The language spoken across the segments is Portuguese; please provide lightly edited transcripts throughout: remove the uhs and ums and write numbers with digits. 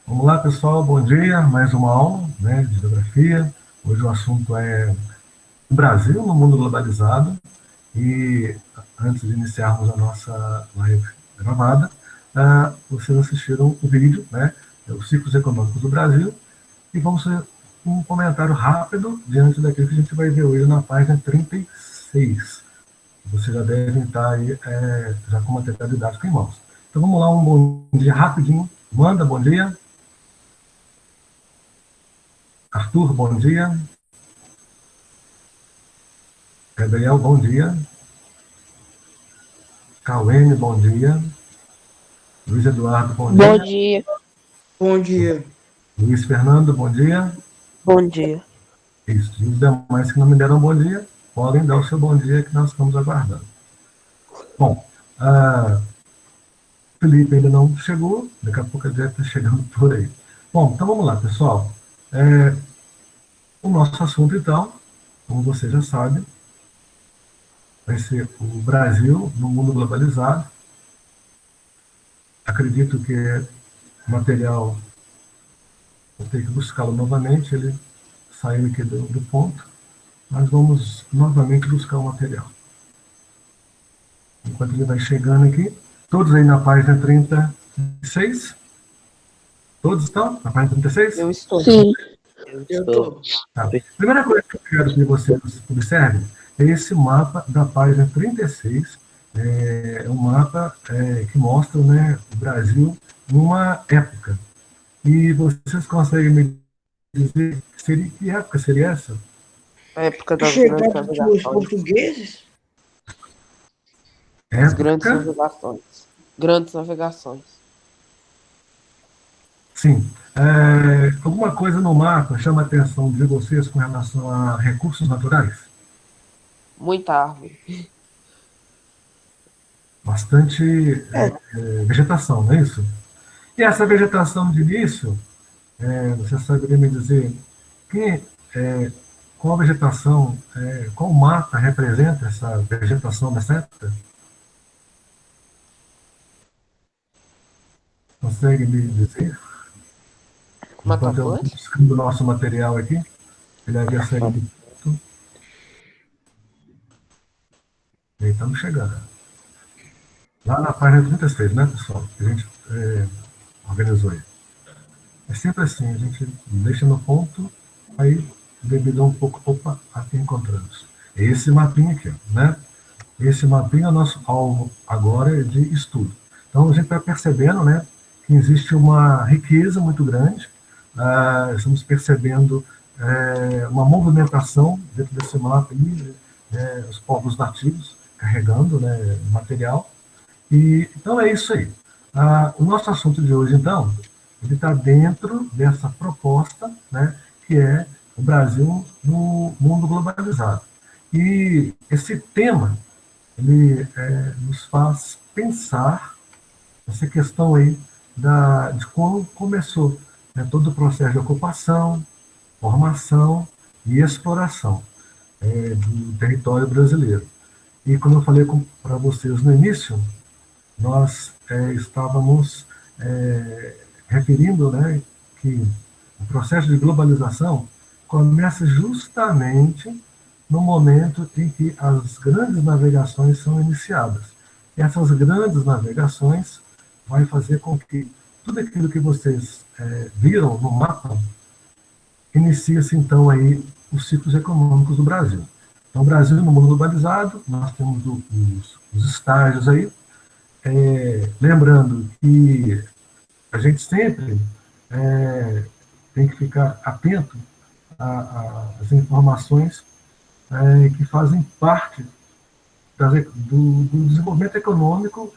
Vamos lá, pessoal, bom dia. Mais uma aula, né, de geografia. Hoje o assunto é o Brasil no mundo globalizado. E antes de iniciarmos a nossa live gravada, vocês assistiram o vídeo, né, os ciclos econômicos do Brasil, e vamos ter um comentário rápido diante daquilo que a gente vai ver hoje na página 36. Vocês já devem estar aí já com material didático em mãos. Então vamos lá, um bom dia rapidinho. Manda, bom dia. Arthur, bom dia. Gabriel, bom dia. Cauene, bom dia. Luiz Eduardo, bom Bom dia. dia. Bom dia. Luiz Fernando, bom dia. Bom dia. Isso. E os demais que não me deram bom dia, podem dar o seu bom dia que nós estamos aguardando. Bom, Felipe ainda não chegou, daqui a pouco ele deve estar chegando por aí. Bom, então vamos lá, pessoal. O nosso assunto, então, como você já sabe, vai ser o Brasil no mundo globalizado. Acredito que o material, vou ter que buscá-lo novamente, ele saiu aqui do ponto, mas vamos novamente buscar o material. Enquanto ele vai chegando aqui, todos aí na página 36? Todos estão na página 36? Eu estou. Sim. Eu tô. Tá. Primeira coisa que eu quero que vocês observem é esse mapa da página 36. É um mapa que mostra, né, o Brasil numa época. E vocês conseguem me dizer que época seria essa? A época das Chegada grandes dos navegações. portugueses? As grandes Época? navegações. Grandes navegações. Sim. Alguma coisa no mapa chama a atenção de vocês com relação a recursos naturais? Muita árvore. Bastante vegetação, não é isso? E essa vegetação de início, você saberia me dizer qual a vegetação, qual mapa representa essa vegetação dessa época? Consegue me dizer? Mata Enquanto eu vou Atlântica? buscando o nosso material aqui, ele havia saído do ponto. E estamos chegando. Lá na página 36, né, pessoal? Que a gente organizou aí. É sempre assim, a gente deixa no ponto, aí debido um pouco, opa, aqui encontramos. Esse mapinha aqui, né? Esse mapinha é o nosso alvo agora de estudo. Então a gente vai percebendo, né, que existe uma riqueza muito grande. Estamos percebendo uma movimentação dentro desse mapa aí, os povos nativos carregando, né, material. E então é isso aí. O nosso assunto de hoje, então, ele está dentro dessa proposta, né, que é o Brasil no mundo globalizado. E esse tema, ele nos faz pensar essa questão aí de como começou, né, todo o processo de ocupação, formação e exploração do território brasileiro. E como eu falei para vocês no início, nós estávamos referindo, né, que o processo de globalização começa justamente no momento em que as grandes navegações são iniciadas. E essas grandes navegações vai fazer com que tudo aquilo que vocês viram no mapa inicia-se então aí os ciclos econômicos do Brasil. Então, o Brasil no mundo globalizado, nós temos os estágios aí, lembrando que a gente sempre tem que ficar atento às informações que fazem parte do desenvolvimento econômico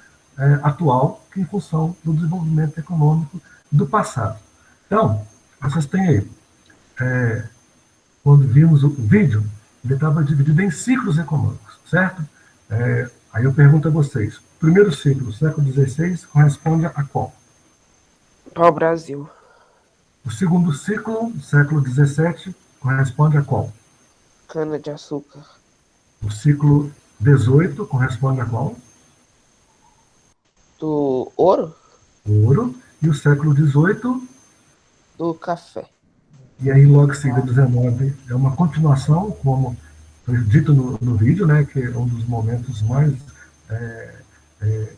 atual, que em função do desenvolvimento econômico do passado. Então, vocês têm aí, quando vimos o vídeo, ele estava dividido em ciclos econômicos, certo? Aí eu pergunto a vocês, o primeiro ciclo, século XVI, corresponde a qual? Ao Brasil. O segundo ciclo, século XVII, corresponde a qual? Cana-de-açúcar. O ciclo XVIII corresponde a qual? Do ouro? Ouro. E o século XVIII, do café. E aí, logo em seguida, 19 é uma continuação, como foi dito no vídeo, né, que é um dos momentos mais é, é,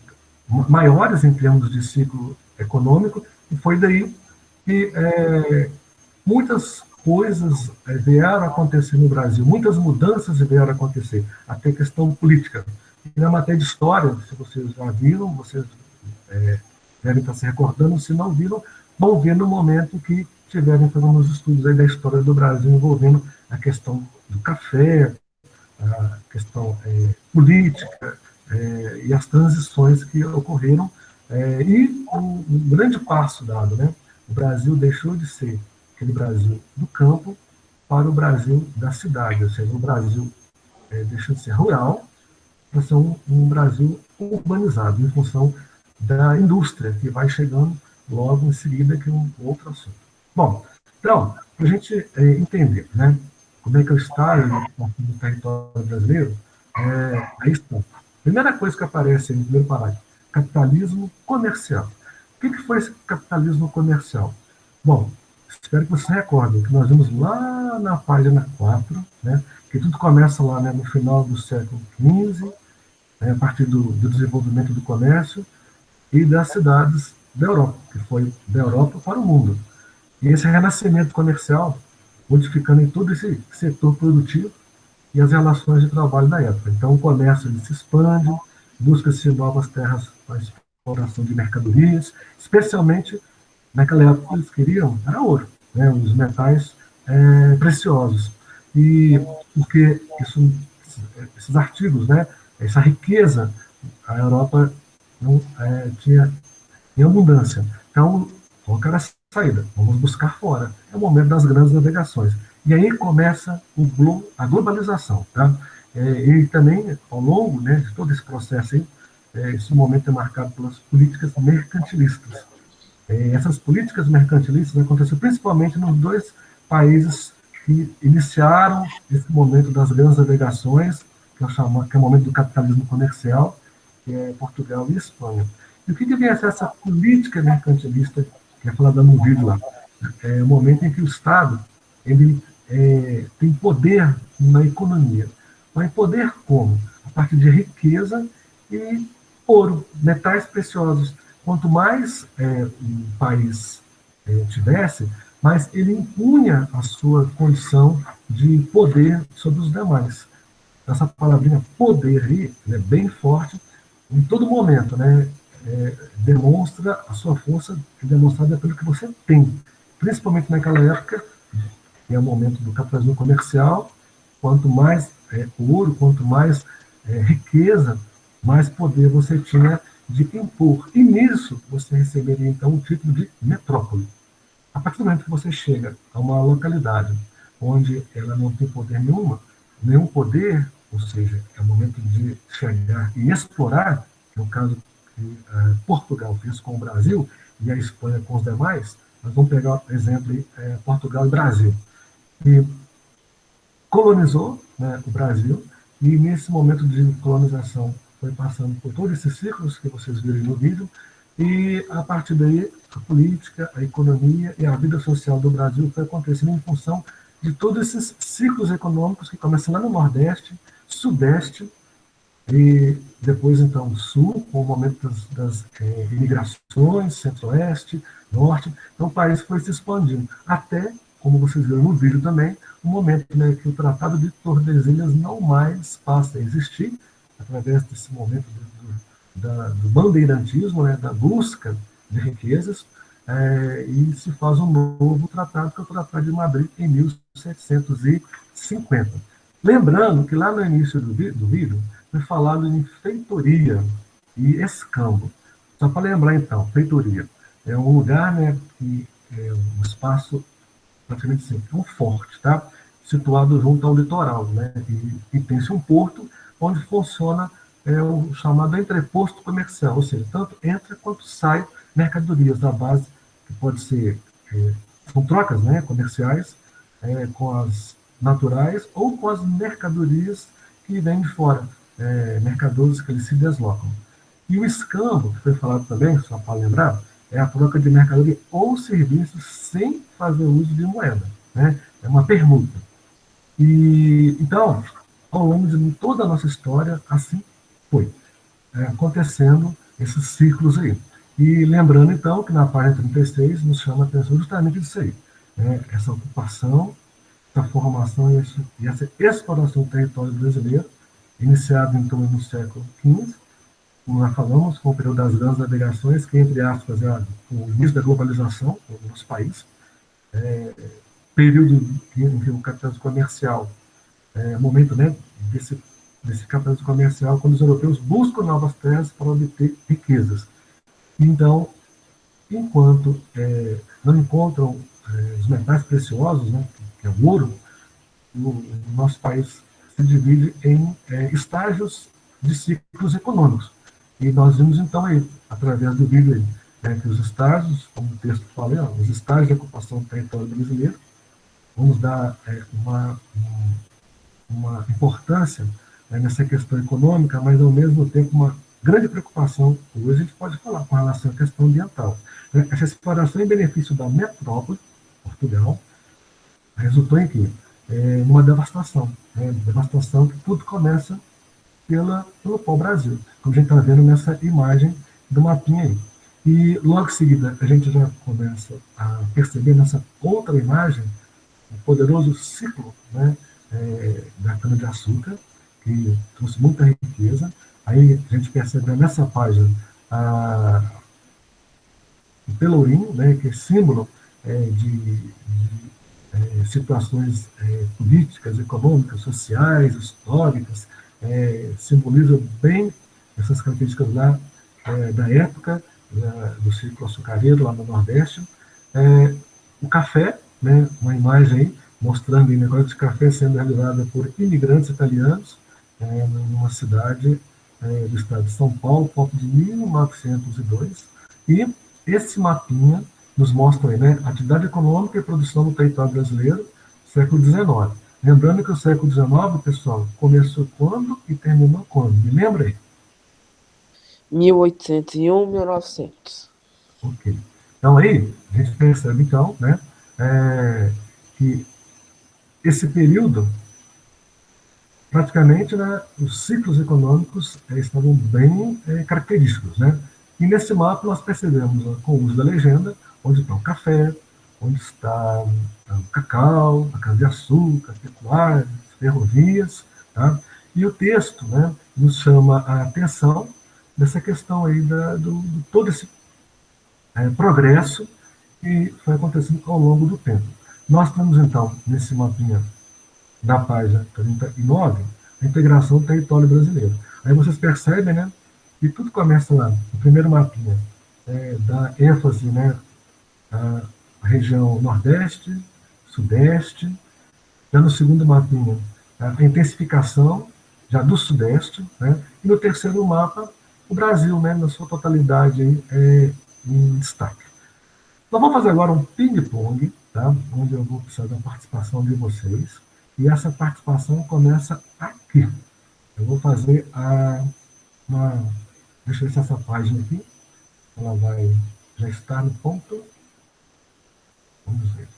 maiores em termos de ciclo econômico, e foi daí que muitas coisas vieram a acontecer no Brasil, muitas mudanças vieram a acontecer, até questão política. E na matéria de história, se vocês já viram, vocês devem estar se recordando, se não viram, vão ver no momento que estiverem fazendo os estudos aí da história do Brasil envolvendo a questão do café, a questão política e as transições que ocorreram. E um grande passo dado, né? O Brasil deixou de ser aquele Brasil do campo para o Brasil da cidade, ou seja, o Brasil deixou de ser rural para ser um Brasil urbanizado, em função da indústria, que vai chegando logo em seguida, que é um outro assunto. Bom, então, para a gente entender, né, como é que eu estou no território brasileiro, aí está. Primeira coisa que aparece aí no primeiro parágrafo, capitalismo comercial. O que foi esse capitalismo comercial? Bom, espero que vocês recordem que nós vimos lá na página 4, né, que tudo começa lá, né, no final do século XV, a partir do desenvolvimento do comércio e das cidades da Europa, que foi da Europa para o mundo. E esse renascimento comercial, modificando em todo esse setor produtivo e as relações de trabalho da época. Então, o comércio ele se expande, busca-se novas terras para a exploração de mercadorias, especialmente naquela época eles queriam, era ouro, né, os metais preciosos. E porque esses artigos, né, essa riqueza, a Europa não tinha em abundância. Então, qual era a saída? Vamos buscar fora. É o momento das grandes navegações. E aí começa a globalização. Tá? E também, ao longo, né, de todo esse processo, aí, esse momento é marcado pelas políticas mercantilistas. Essas políticas mercantilistas aconteceram principalmente nos dois países que iniciaram esse momento das grandes navegações, que é o momento do capitalismo comercial, que é Portugal e Espanha. E o que vem a ser essa política mercantilista, que é falada no vídeo lá? É o momento em que o Estado ele, tem poder na economia. Mas poder como? A partir de riqueza e ouro, metais preciosos. Quanto mais um país tivesse, mais ele impunha a sua condição de poder sobre os demais. Essa palavrinha poder aí, é bem forte em todo momento, né? Demonstra a sua força, demonstrada pelo que você tem, principalmente naquela época, que é o momento do capitalismo comercial. Quanto mais ouro, quanto mais riqueza, mais poder você tinha de impor. E nisso você receberia então o título de metrópole. A partir do momento que você chega a uma localidade onde ela não tem poder nenhum poder, ou seja, é o momento de chegar e explorar, que é o caso que Portugal fez com o Brasil e a Espanha com os demais. Nós vamos pegar, por exemplo, Portugal e Brasil. E colonizou, né, o Brasil, e nesse momento de colonização foi passando por todos esses ciclos que vocês viram no vídeo, e a partir daí a política, a economia e a vida social do Brasil foi acontecendo em função de todos esses ciclos econômicos que começam lá no Nordeste, Sudeste, e depois, então, Sul, com o momento das imigrações, Centro-Oeste, Norte. Então, o país foi se expandindo, até, como vocês viram no vídeo também, o momento, né, que o Tratado de Tordesilhas não mais passa a existir, através desse momento do bandeirantismo, né, da busca de riquezas, e se faz um novo tratado, que é o Tratado de Madrid, em 1750. Lembrando que lá no início do vídeo foi falado em feitoria e escambo. Só para lembrar, então, feitoria é um lugar, né, que é um espaço praticamente assim, um forte, tá? Situado junto ao litoral, né? E tem-se um porto onde funciona o chamado entreposto comercial, ou seja, tanto entra quanto sai mercadorias da base, que pode ser, são trocas, né, comerciais, com as naturais ou com as mercadorias que vêm de fora, mercadores que eles se deslocam. E o escambo, que foi falado também, só para lembrar, é a troca de mercadoria ou serviços sem fazer uso de moeda, né? É uma permuta. E, então, ao longo de toda a nossa história, assim foi acontecendo esses ciclos aí. E lembrando, então, que na página 36 nos chama a atenção justamente disso aí, né? Essa ocupação, essa formação e essa exploração do território brasileiro, iniciado, então, no século XV, como nós falamos, com o período das grandes navegações, que, entre aspas, é o início da globalização no nosso país, período em que o capitalismo comercial, momento, né, desse capitalismo comercial, quando os europeus buscam novas terras para obter riquezas. Então, enquanto não encontram os metais preciosos, né, que é o ouro, o nosso país se divide em estágios de ciclos econômicos. E nós vimos, então, aí, através do vídeo, aí, que os estágios, como o texto fala, os estágios de ocupação do território brasileiro, vamos dar uma importância nessa questão econômica, mas, ao mesmo tempo, uma grande preocupação, hoje a gente pode falar, com relação à questão ambiental. Essa exploração em benefício da metrópole, Portugal, resultou em quê? Numa devastação. Devastação que tudo começa pelo pau-brasil, como a gente está vendo nessa imagem do mapinha aí. E logo em seguida a gente já começa a perceber nessa outra imagem o poderoso ciclo, né, da cana-de-açúcar, que trouxe muita riqueza. Aí a gente percebe nessa página o pelourinho, né, que é símbolo de situações políticas, econômicas, sociais, históricas, simboliza bem essas características lá da época do ciclo açucareiro lá no Nordeste. O café, né, uma imagem aí mostrando o negócio de café sendo realizada por imigrantes italianos numa cidade do estado de São Paulo, ponto de 1902. E esse mapinha nos mostra aí, né, atividade econômica e produção no território brasileiro, século XIX. Lembrando que o século XIX, pessoal, começou quando e terminou quando? Me lembra aí? 1801, 1900. Ok. Então aí, a gente percebe, então, né, que esse período, praticamente, né, os ciclos econômicos estavam bem característicos, né? E nesse mapa nós percebemos, com o uso da legenda, onde está o café, onde está o cacau, a cana-de-açúcar, pecuária, ferrovias, tá? E o texto, né, nos chama a atenção dessa questão aí do todo esse progresso que foi acontecendo ao longo do tempo. Nós temos, então, nesse mapinha da página 39, a integração do território brasileiro. Aí vocês percebem, né, que tudo começa lá, no primeiro mapinha, dá ênfase, né, à região Nordeste, Sudeste, já no segundo mapinha, a intensificação já do Sudeste, né, e no terceiro mapa, o Brasil, né, na sua totalidade em destaque. Nós vamos fazer agora um ping-pong, tá, onde eu vou precisar da participação de vocês, e essa participação começa aqui. Eu vou fazer deixa eu ver se essa página aqui, ela já está no ponto. Vamos ver.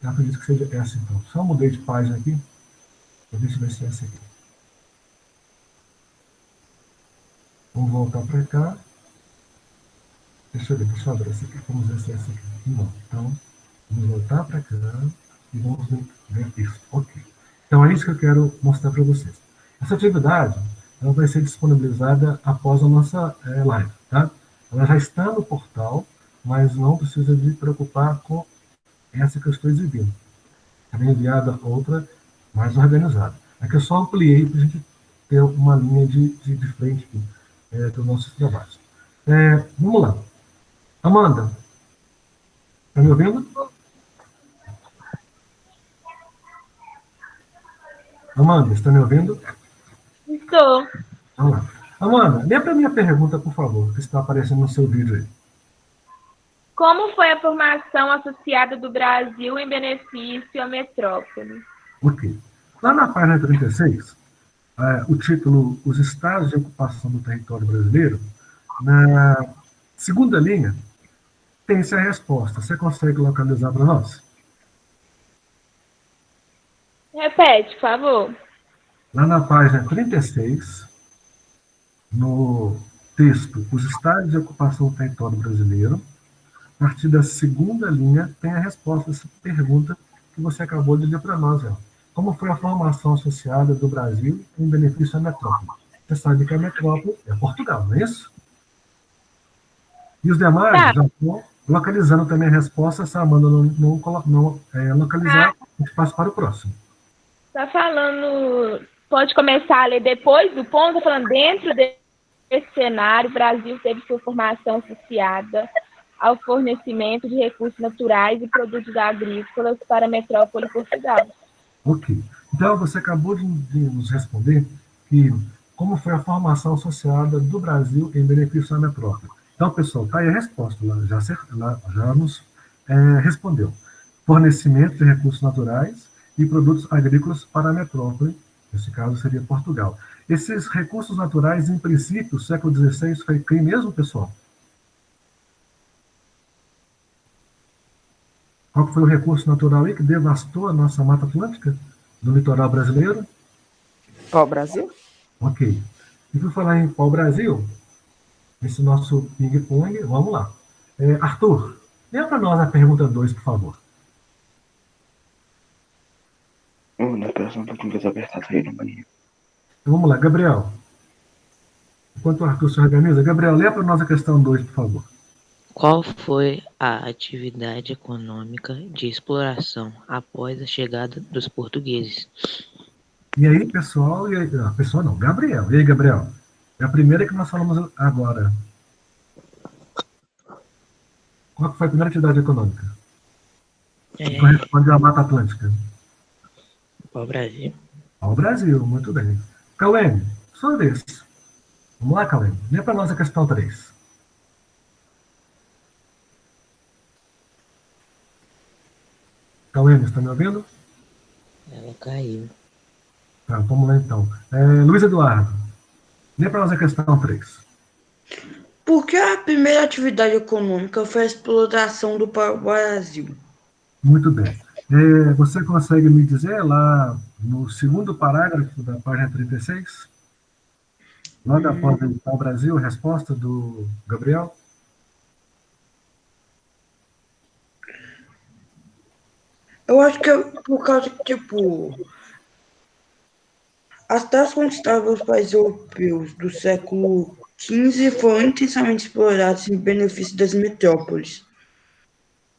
Eu acredito que seja essa, então. Só mudei de página aqui, para ver se vai ser essa aqui. Vamos voltar para cá. Deixa eu ver, deixa eu abrir essa aqui. Vamos ver se é essa aqui. Não. Então, vamos voltar para cá e vamos ver isso. Ok. Então, é isso que eu quero mostrar para vocês. Essa atividade ela vai ser disponibilizada após a nossa live, tá? Ela já está no portal, mas não precisa de preocupar com essa que eu estou exibindo. Será enviada outra mais organizada. Aqui eu só ampliei para a gente ter uma linha de frente aqui, dos nossos trabalhos. Vamos lá. Amanda, está me ouvindo? Amanda, está me ouvindo? Estou. Vamos lá. Amanda, lê para a minha pergunta, por favor, que está aparecendo no seu vídeo aí. Como foi a formação associada do Brasil em benefício à metrópole? Ok. Lá na página 36, o título Os Estados de Ocupação do Território Brasileiro, na segunda linha, Pense a resposta. Você consegue localizar para nós? Repete, por favor. Lá na página 36, no texto, os estádios de ocupação do território brasileiro, a partir da segunda linha, tem a resposta a essa pergunta que você acabou de ler para nós. Ó. Como foi a formação associada do Brasil em benefício à metrópole? Você sabe que a metrópole é Portugal, não é isso? E os demais Tá. já estão localizando também a resposta. Se a Amanda não localizar, a gente passa para o próximo. Tá falando. Pode começar a ler depois do ponto, tá falando dentro desse cenário, o Brasil teve sua formação associada ao fornecimento de recursos naturais e produtos agrícolas para a metrópole Portugal. Ok. Então, você acabou de nos responder que como foi a formação associada do Brasil em benefício à metrópole. Então, pessoal, está aí a resposta. Já nos respondeu. Fornecimento de recursos naturais e produtos agrícolas para a metrópole, nesse caso seria Portugal. Esses recursos naturais, em princípio, o século XVI foi quem mesmo, pessoal? Qual foi o recurso natural aí que devastou a nossa Mata Atlântica, do litoral brasileiro? Pau-brasil? Ok. E por falar em pau-brasil, esse nosso ping-pong, vamos lá. Arthur, lê para nós a pergunta 2, por favor. Na pressão tá com o apertado aí no banheiro. Então, vamos lá, Gabriel. Enquanto o Arthur se organiza, Gabriel, lê para nós a questão 2, por favor. Qual foi a atividade econômica de exploração após a chegada dos portugueses? E aí, pessoal, pessoal não, Gabriel. E aí, Gabriel? É a primeira que nós falamos agora. Qual foi a primeira atividade econômica? Que corresponde à Mata Atlântica. Pau-brasil. Pau-brasil, muito bem. Cauene, sua vez. Vamos lá, Cauene. Lê para nós a questão 3. Cauene, está me ouvindo? Ela caiu. Tá, vamos lá então. Luiz Eduardo, lê para nós a questão 3. Por que a primeira atividade econômica foi a exploração do pau-brasil? Muito bem. Você consegue me dizer lá no segundo parágrafo da página 36? Logo após o Brasil, a resposta do Gabriel? Eu acho que é por causa que, tipo, as terras conquistadas pelos países europeus do século XV foram intensamente exploradas em benefício das metrópoles.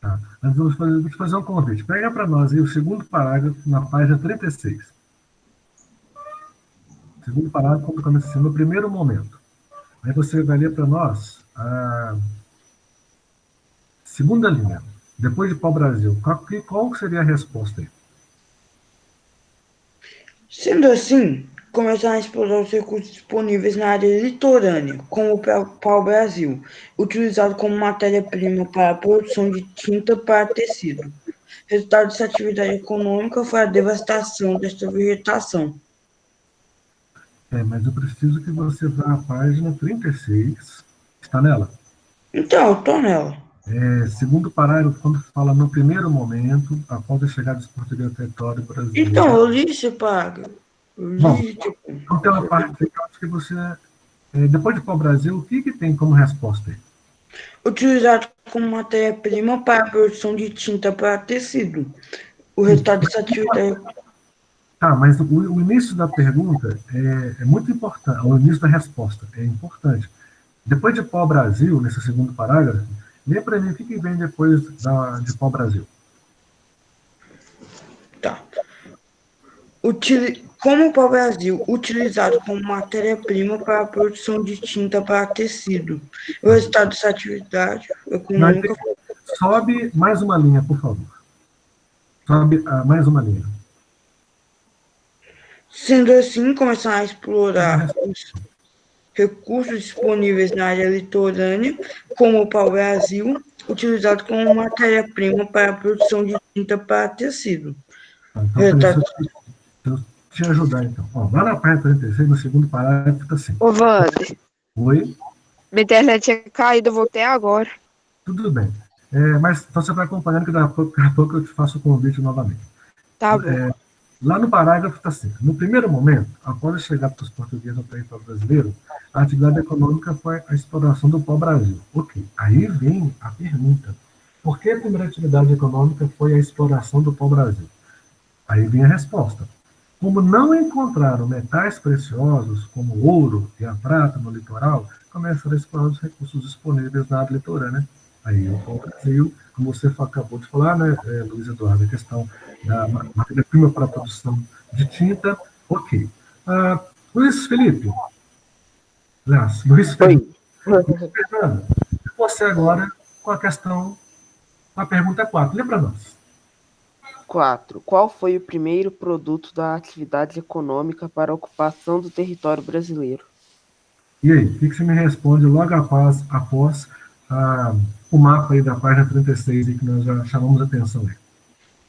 Tá. Nós vou te fazer um convite. Pega para nós aí o segundo parágrafo na página 36. Segundo parágrafo, quando começa assim, no primeiro momento. Aí você vai ler para nós a segunda linha. Depois de pau-brasil, qual seria a resposta aí? Sendo assim, começaram a explorar os recursos disponíveis na área litorânea, como o pau-brasil, utilizado como matéria-prima para a produção de tinta para tecido. Resultado dessa atividade econômica foi a devastação desta vegetação. Mas eu preciso que você vá à página 36. Está nela? Então, eu estou nela. Segundo parágrafo, quando fala no primeiro momento, após a chegada dos portugueses ao território brasileiro. Então, eu li esse parágrafo. Bom, então tem uma parte que eu acho que você... depois de pau-brasil, o que tem como resposta aí? Utilizado como matéria-prima para a produção de tinta para tecido. O resultado dessa atividade... Tá, mas o início da pergunta é muito importante, o início da resposta é importante. Depois de pau-brasil, nesse segundo parágrafo, lê para mim o que vem depois de pau-brasil. Tá. Como o pau-brasil, utilizado como matéria-prima para a produção de tinta para tecido. O resultado dessa atividade econômica... Sobe mais uma linha, por favor. Sobe mais uma linha. Sendo assim, começaram a explorar os recursos disponíveis na área litorânea, como o pau-brasil, utilizado como matéria-prima para a produção de tinta para tecido. Então, deixa eu te ajudar, então. Ó, lá na página 36, no segundo parágrafo, fica assim. Ô, Wander. Oi? Minha internet tinha caído, eu voltei agora. Tudo bem. Mas então você vai acompanhando que daqui a pouco eu te faço o convite novamente. Tá bom. Lá no parágrafo está assim: no primeiro momento, após a chegada dos portugueses no território brasileiro, a atividade econômica foi a exploração do pau-brasil. Ok, aí vem a pergunta: por que a primeira atividade econômica foi a exploração do pau-brasil? Aí vem a resposta: como não encontraram metais preciosos, como o ouro e a prata no litoral, começaram a explorar os recursos disponíveis na área litorânea. Aí o pau-brasil, como você acabou de falar, né, Luiz Eduardo, a questão da matéria-prima para a produção de tinta, ok. Luiz Felipe, Luiz Fernando, você agora com a questão, com a pergunta 4, lê para nós. 4. Qual foi o primeiro produto da atividade econômica para a ocupação do território brasileiro? E aí, o que você me responde logo após o mapa aí da página 36 aí que nós já chamamos a atenção aí?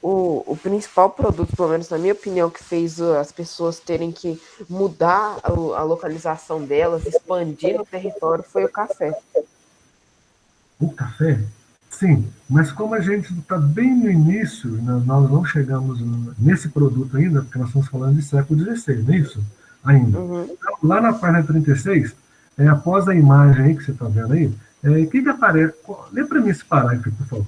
O principal produto, pelo menos na minha opinião, que fez as pessoas terem que mudar a localização delas, expandir no território, foi o café. O café? Sim, mas como a gente está bem no início, nós não chegamos nesse produto ainda, porque nós estamos falando de século XVI, não é isso? Ainda. Então, lá na página 36, após a imagem aí que você está vendo aí, o que aparece? Lê para mim esse parágrafo, por favor.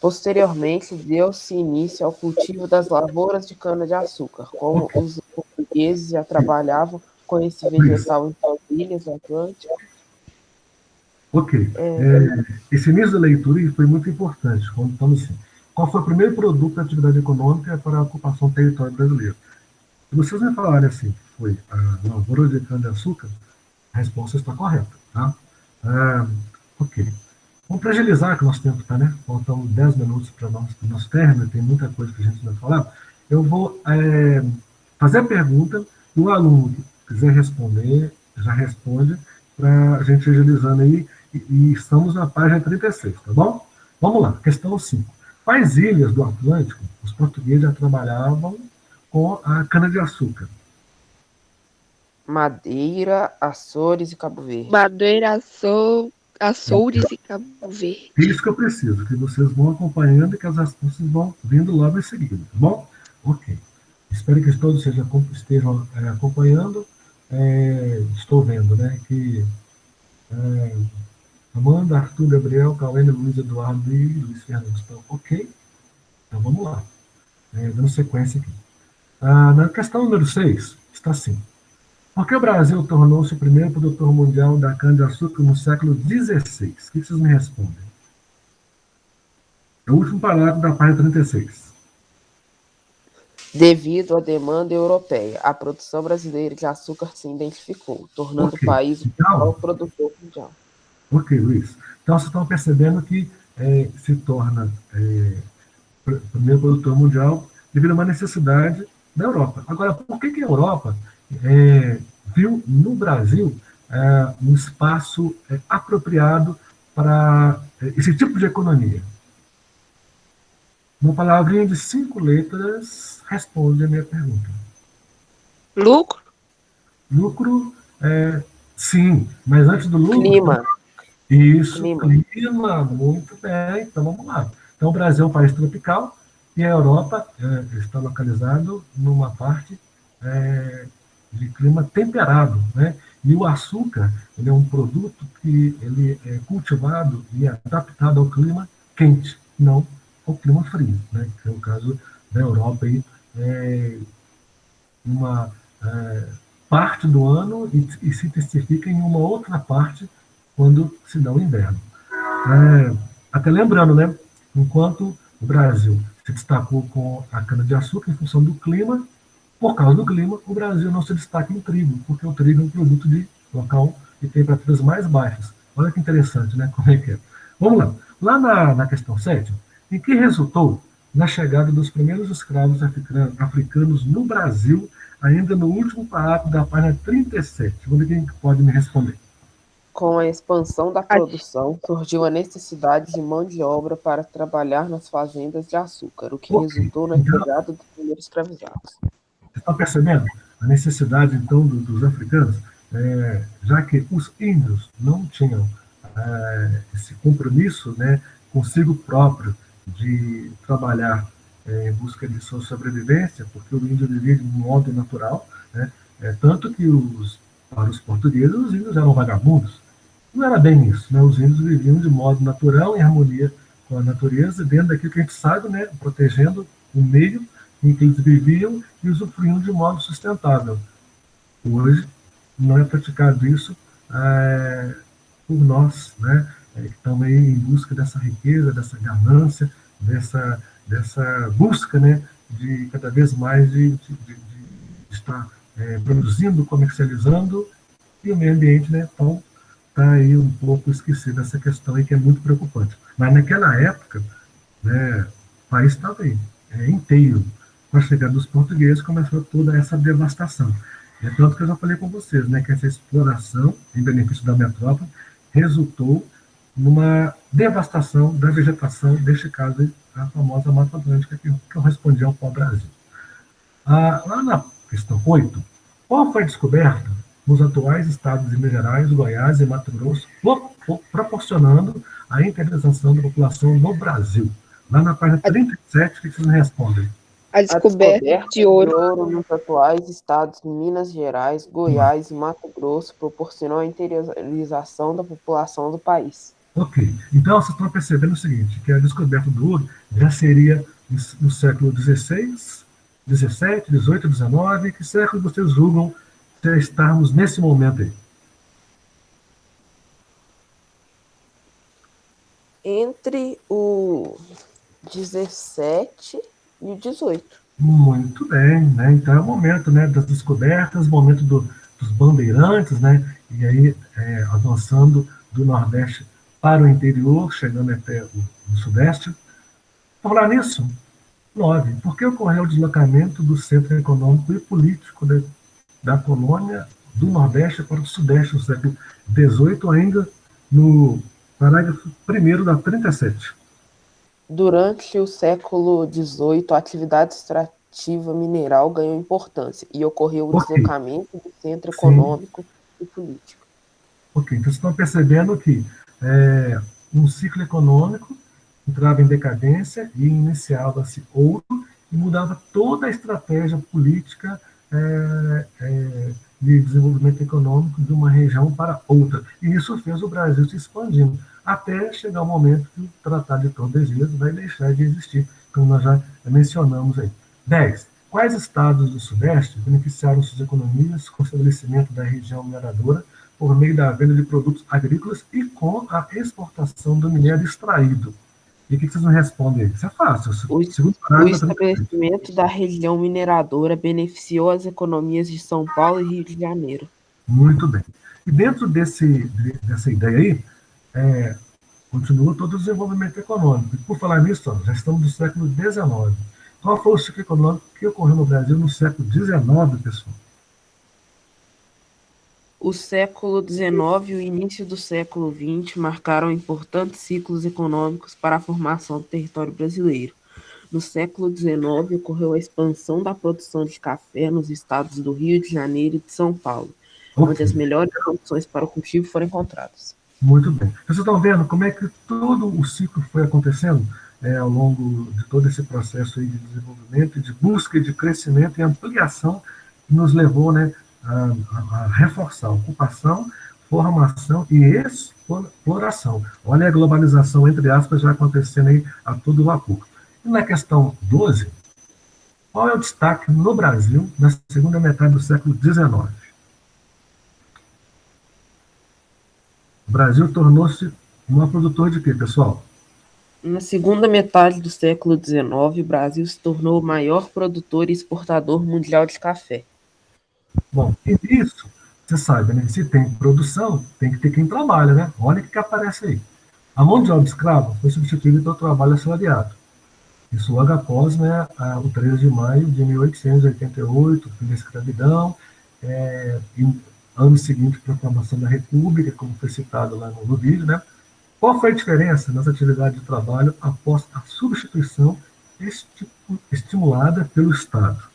Posteriormente, deu-se início ao cultivo das lavouras de cana-de-açúcar, como os portugueses já trabalhavam com esse vegetal em suas ilhas do Atlântico. Ok. Esse início da leitura foi muito importante. Quando estamos assim, qual foi o primeiro produto da atividade econômica para a ocupação do território brasileiro? Se vocês me falarem assim, foi a lavoura de cana-de-açúcar, a resposta está correta. Tá? Ok. Vamos para agilizar, que o nosso tempo está, né? Faltam 10 minutos para o nosso término, tem muita coisa que a gente vai falar. Eu vou fazer a pergunta, e o aluno que quiser responder, já responde, para a gente agilizando aí, e estamos na página 36, tá bom? Vamos lá, questão 5. Quais ilhas do Atlântico os portugueses já trabalhavam com a cana-de-açúcar? Madeira, Açores e Cabo Verde. Madeira, Açores e Cabo Verde. É isso que eu preciso, que vocês vão acompanhando e que as respostas vão vindo logo em seguida, tá bom? Ok. Espero que todos estejam acompanhando. Estou vendo, né, que Amanda, Arthur, Gabriel, Cauê, Luiz Eduardo e Luiz Fernando estão ok. Então vamos lá. Dando sequência aqui. Na questão número 6, está assim. Por que o Brasil tornou-se o primeiro produtor mundial da cana-de-açúcar no século XVI? O que vocês me respondem? É o último parágrafo da página 36. Devido à demanda europeia, a produção brasileira de açúcar se identificou, tornando o país o principal produtor mundial. Ok, Luiz. Então, vocês estão percebendo que se torna o primeiro produtor mundial devido a uma necessidade da Europa. Agora, por que a Europa viu no Brasil um espaço apropriado para esse tipo de economia? Uma palavrinha de 5 letras responde a minha pergunta. Lucro? Lucro, sim, mas antes do lucro... Clima. Isso, clima, muito bem, então vamos lá. Então o Brasil é um país tropical e a Europa está localizado numa parte de clima temperado, né? E o açúcar, ele é um produto que ele é cultivado e adaptado ao clima quente, não ao clima frio, né? Que é o caso da Europa aí, uma parte do ano e se intensifica em uma outra parte quando se dá o inverno. Até lembrando, né? Enquanto o Brasil se destacou com a cana-de-açúcar em função do clima, por causa do clima, o Brasil não se destaca em trigo, porque o trigo é um produto de local de temperaturas mais baixas. Olha que interessante, né? Como é que é? Vamos lá. Lá na questão 7, em que resultou na chegada dos primeiros escravos africanos no Brasil, ainda no último parágrafo da página 37. Vamos ver quem pode me responder. Com a expansão da produção, surgiu a necessidade de mão de obra para trabalhar nas fazendas de açúcar, o que resultou na chegada dos primeiros escravizados. Vocês estão percebendo a necessidade, então, dos africanos? Já que os índios não tinham esse compromisso, né, consigo próprio de trabalhar em busca de sua sobrevivência, porque o índio vivia de modo natural, né, tanto que para os portugueses os índios eram vagabundos. Não era bem isso, né? Os índios viviam de modo natural, em harmonia com a natureza, dentro daquilo que a gente sabe, né, protegendo o meio em que eles viviam e usufruiam de modo sustentável. Hoje não é praticado isso por nós, né, que estamos aí em busca dessa riqueza, dessa ganância, dessa busca, né, de cada vez mais de estar produzindo, comercializando, e o meio ambiente, né, então está aí um pouco esquecido essa questão aí, que é muito preocupante. Mas naquela época, né, o país estava aí, inteiro. Com a chegada dos portugueses, começou toda essa devastação. É tanto que eu já falei com vocês, né, que essa exploração, em benefício da metrópole, resultou numa devastação da vegetação, deste caso, a famosa Mata Atlântica, que correspondia ao pau-brasil. Lá na questão 8, qual foi a descoberta nos atuais estados de Minas Gerais, Goiás e Mato Grosso, proporcionando a interiorização da população no Brasil? Lá na página 37, o que vocês me respondem? A descoberta de ouro nos atuais estados de Minas Gerais, Goiás e Mato Grosso proporcionou a interiorização da população do país. Ok. Então, vocês estão percebendo o seguinte, que a descoberta do ouro já seria no século XVI, XVII, XVIII, XIX. Que século vocês julgam já estarmos nesse momento aí? Entre o 17 e o 18. Muito bem, né? Então é o momento, né, das descobertas, o momento dos bandeirantes, né? E aí avançando do Nordeste para o interior, chegando até o Sudeste. Por falar nisso, 9. Por que ocorreu o deslocamento do centro econômico e político da colônia do Nordeste para o Sudeste no século XVIII, ainda no parágrafo 1º da 37? Durante o século XVIII, a atividade extrativa mineral ganhou importância e ocorreu o deslocamento do centro econômico e político. Ok, então vocês estão percebendo que um ciclo econômico entrava em decadência e iniciava-se outro e mudava toda a estratégia política de desenvolvimento econômico de uma região para outra. E isso fez o Brasil se expandindo, até chegar o momento que o Tratado de Tordesilhas vai deixar de existir, como nós já mencionamos aí. 10. Quais estados do Sudeste beneficiaram suas economias com o estabelecimento da região mineradora por meio da venda de produtos agrícolas e com a exportação do minério extraído? E o que vocês me respondem aí? Isso é fácil. O estabelecimento da região mineradora beneficiou as economias de São Paulo e Rio de Janeiro. Muito bem. E dentro dessa ideia aí, continua todo o desenvolvimento econômico. E por falar nisso, já estamos no século XIX. Qual foi o ciclo econômico que ocorreu no Brasil no século XIX, pessoal? O século XIX e o início do século XX marcaram importantes ciclos econômicos para a formação do território brasileiro. No século XIX, ocorreu a expansão da produção de café nos estados do Rio de Janeiro e de São Paulo, onde as melhores condições para o cultivo foram encontradas. Muito bem. Vocês estão vendo como é que todo o ciclo foi acontecendo ao longo de todo esse processo aí de desenvolvimento, de busca e de crescimento e ampliação que nos levou, né, a reforçar a ocupação, formação e exploração. Olha a globalização, entre aspas, já acontecendo aí a todo vapor. E na questão 12, qual é o destaque no Brasil na segunda metade do século XIX? O Brasil tornou-se um produtor de quê, pessoal? Na segunda metade do século XIX, o Brasil se tornou o maior produtor e exportador mundial de café. Bom, e isso, você sabe, né? Se tem produção, tem que ter quem trabalha, né? Olha o que aparece aí. A mão de obra escrava foi substituída pelo trabalho assalariado. Isso logo após, né, o 13 de maio de 1888, fim da escravidão, ano seguinte, a proclamação da República, como foi citado lá no vídeo, né? Qual foi a diferença nas atividades de trabalho após a substituição estimulada pelo Estado?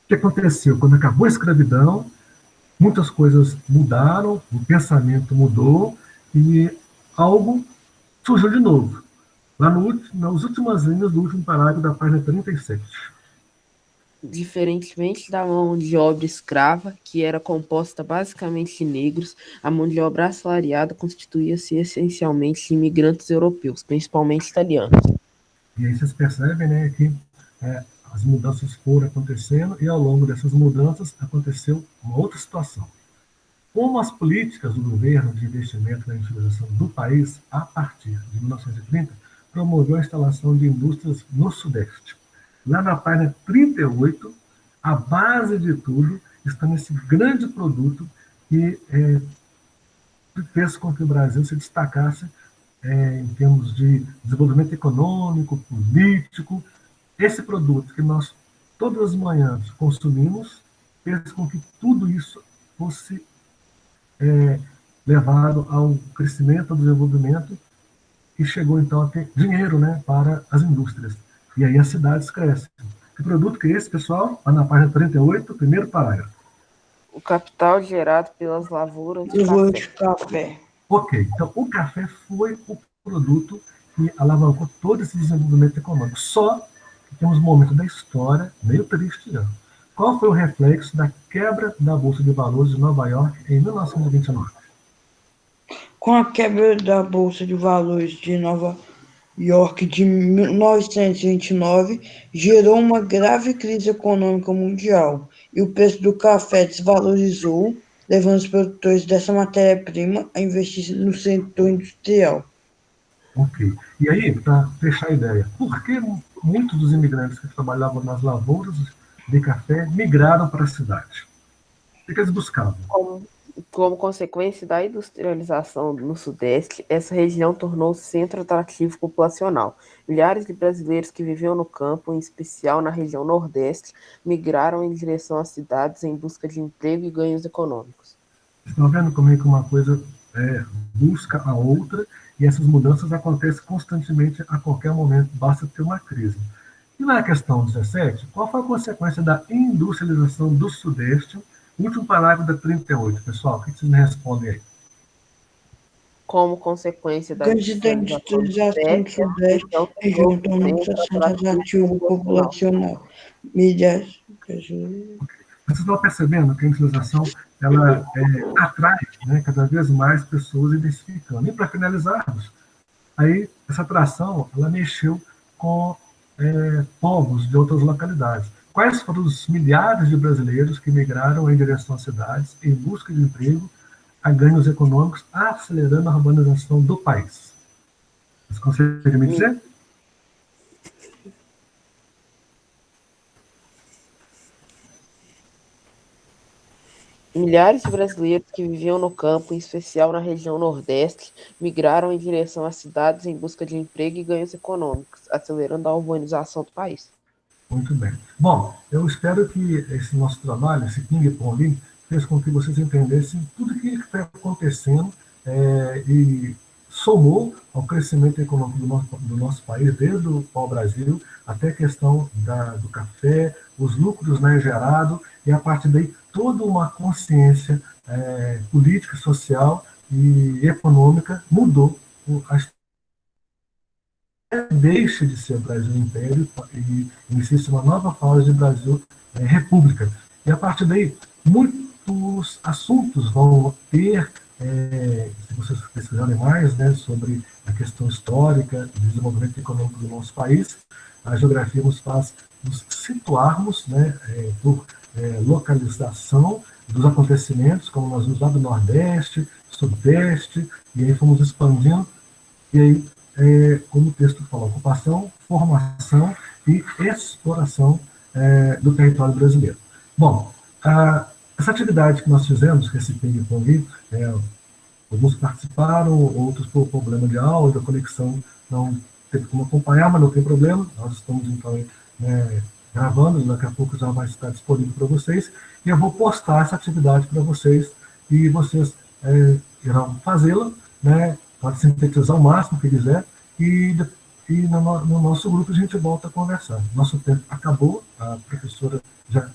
O que aconteceu? Quando acabou a escravidão, muitas coisas mudaram, o pensamento mudou, E algo surgiu de novo, lá nas últimas linhas do último parágrafo da página 37. Diferentemente da mão de obra escrava, que era composta basicamente de negros, a mão de obra assalariada constituía-se essencialmente de imigrantes europeus, principalmente italianos. E aí vocês percebem, né, que as mudanças foram acontecendo e ao longo dessas mudanças aconteceu uma outra situação. Como as políticas do governo de investimento na industrialização do país, a partir de 1930, promoveu a instalação de indústrias no Sudeste. Lá na página 38, a base de tudo está nesse grande produto que fez com que o Brasil se destacasse em termos de desenvolvimento econômico, político. Esse produto que nós todas as manhãs consumimos fez com que tudo isso fosse levado ao crescimento, ao desenvolvimento, e chegou então a ter dinheiro, né, para as indústrias. E aí as cidades crescem. Que produto que é esse, pessoal? Lá na página 38, primeiro parágrafo. O capital gerado pelas lavouras de Lavoura café. de café. Ok, então o café foi o produto que alavancou todo esse desenvolvimento econômico. Só que temos um momento da história meio triste já. Qual foi o reflexo da quebra da Bolsa de Valores de Nova York em 1929? Com a quebra da Bolsa de Valores de Nova York de 1929, gerou uma grave crise econômica mundial e o preço do café desvalorizou, levando os produtores dessa matéria-prima a investir no setor industrial. Ok. E aí, para fechar a ideia, por que muitos dos imigrantes que trabalhavam nas lavouras de café migraram para a cidade? O que eles buscavam? Como consequência da industrialização no Sudeste, essa região tornou-se centro atrativo populacional. Milhares de brasileiros que viviam no campo, em especial na região Nordeste, migraram em direção às cidades em busca de emprego e ganhos econômicos. Estão vendo como é que uma coisa busca a outra e essas mudanças acontecem constantemente a qualquer momento, basta ter uma crise. E na questão 17, qual foi a consequência da industrialização do Sudeste? Último parágrafo da 38, pessoal, o que vocês me respondem aí? Como consequência da industrialização do Sudeste, região tornou-se centro atrativo populacional. Mídias. Vocês estão percebendo que a industrialização ela atrai, né, cada vez mais pessoas identificando. E para finalizarmos, aí essa atração ela mexeu com povos de outras localidades. Quais foram os milhares de brasileiros que migraram em direção às cidades em busca de emprego, a ganhos econômicos, acelerando a urbanização do país? Vocês conseguem me dizer? Milhares de brasileiros que viviam no campo, em especial na região Nordeste, migraram em direção às cidades em busca de emprego e ganhos econômicos, acelerando a urbanização do país. Muito bem. Bom, eu espero que esse nosso trabalho, esse ping-pong, fez com que vocês entendessem tudo o que está acontecendo e somou ao crescimento econômico do nosso país, desde o pau-brasil até a questão do café, os lucros, né, gerados, e a partir daí toda uma consciência política, social e econômica mudou. Deixa de ser Brasil Império e inicia-se uma nova fase de Brasil República. E a partir daí, muitos assuntos vão ter, se vocês pesquisarem mais, né, sobre a questão histórica do desenvolvimento econômico do nosso país, a geografia nos faz nos situarmos, né, por localização dos acontecimentos, como nós vimos lá do Nordeste, Sudeste, e aí fomos expandindo, e aí como o texto fala, ocupação, formação e exploração do território brasileiro. Bom, essa atividade que nós fizemos, que esse ping-pong, alguns participaram, outros por problema de áudio, a conexão não teve como acompanhar, mas não tem problema, nós estamos então gravando, daqui a pouco já vai estar disponível para vocês, e eu vou postar essa atividade para vocês, e vocês irão fazê-la, né? Pode sintetizar o máximo que quiser, e no nosso grupo a gente volta a conversar. Nosso tempo acabou, a professora já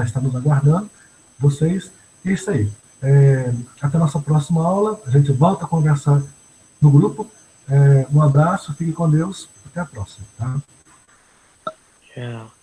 está nos aguardando, vocês, é isso aí. Até a nossa próxima aula. A gente volta a conversar no grupo. Um abraço, fique com Deus. Até a próxima. Tá? Tchau.